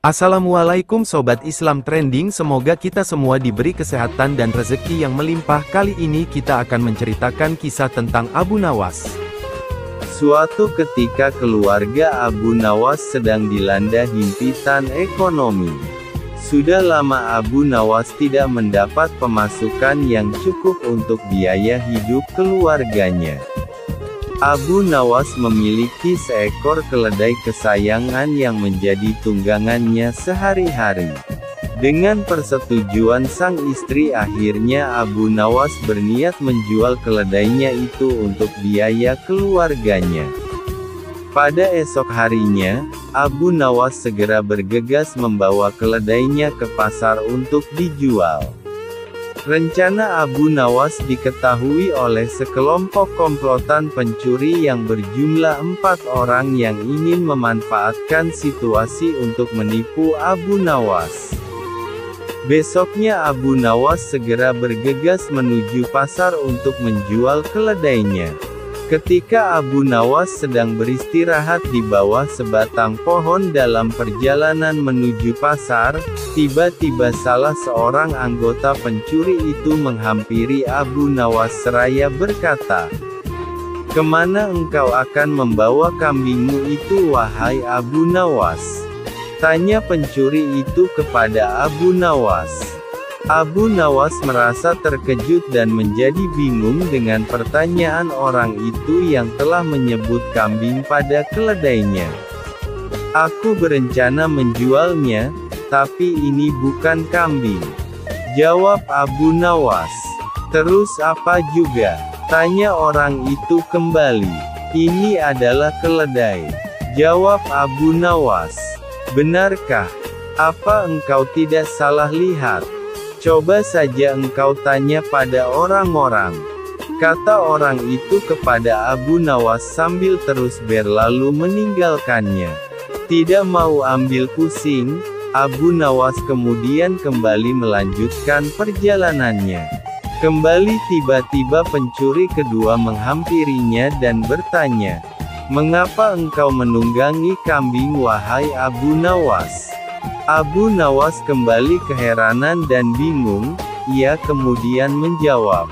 Assalamualaikum Sobat Islam Trending, semoga kita semua diberi kesehatan dan rezeki yang melimpah. Kali ini kita akan menceritakan kisah tentang Abu Nawas. Suatu ketika keluarga Abu Nawas sedang dilanda himpitan ekonomi. Sudah lama Abu Nawas tidak mendapat pemasukan yang cukup untuk biaya hidup keluarganya. Abu Nawas memiliki seekor keledai kesayangan yang menjadi tunggangannya sehari-hari. Dengan persetujuan sang istri, akhirnya Abu Nawas berniat menjual keledainya itu untuk biaya keluarganya. Pada esok harinya, Abu Nawas segera bergegas membawa keledainya ke pasar untuk dijual. Rencana Abu Nawas diketahui oleh sekelompok komplotan pencuri yang berjumlah 4 orang yang ingin memanfaatkan situasi untuk menipu Abu Nawas. Besoknya Abu Nawas segera bergegas menuju pasar untuk menjual keledainya. Ketika Abu Nawas sedang beristirahat di bawah sebatang pohon dalam perjalanan menuju pasar, tiba-tiba salah seorang anggota pencuri itu menghampiri Abu Nawas seraya berkata, "Kemana engkau akan membawa kambingmu itu, wahai Abu Nawas?" tanya pencuri itu kepada Abu Nawas. Abu Nawas merasa terkejut dan menjadi bingung dengan pertanyaan orang itu yang telah menyebut kambing pada keledainya. "Aku berencana menjualnya, tapi ini bukan kambing," jawab Abu Nawas. "Terus apa juga?" tanya orang itu kembali. "Ini adalah keledai," jawab Abu Nawas. "Benarkah? Apa engkau tidak salah lihat? Coba saja engkau tanya pada orang-orang," kata orang itu kepada Abu Nawas sambil terus berlalu meninggalkannya. Tidak mau ambil pusing, Abu Nawas kemudian kembali melanjutkan perjalanannya. Kembali tiba-tiba pencuri kedua menghampirinya dan bertanya, "Mengapa engkau menunggangi kambing, wahai Abu Nawas?" Abu Nawas kembali keheranan dan bingung. Ia kemudian menjawab,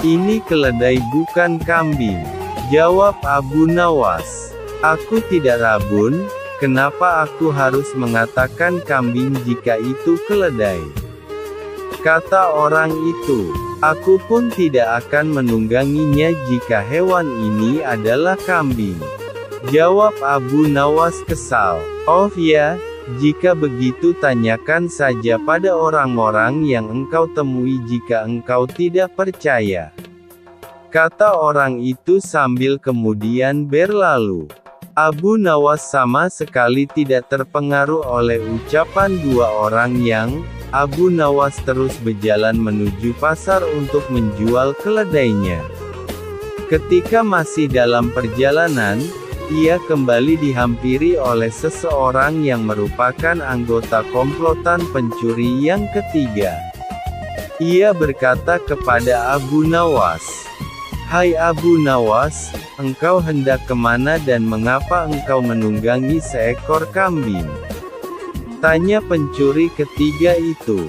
"Ini keledai bukan kambing," jawab Abu Nawas. "Aku tidak rabun, kenapa aku harus mengatakan kambing jika itu keledai?" Kata orang itu, "Aku pun tidak akan menungganginya jika hewan ini adalah kambing," jawab Abu Nawas kesal. "Oh ya, jika begitu tanyakan saja pada orang-orang yang engkau temui jika engkau tidak percaya," kata orang itu sambil kemudian berlalu. Abu Nawas sama sekali tidak terpengaruh oleh ucapan dua orang yang. Abu Nawas terus berjalan menuju pasar untuk menjual keledainya. Ketika masih dalam perjalanan, ia kembali dihampiri oleh seseorang yang merupakan anggota komplotan pencuri yang ketiga. Ia berkata kepada Abu Nawas, "Hai Abu Nawas, engkau hendak kemana dan mengapa engkau menunggangi seekor kambing?" tanya pencuri ketiga itu.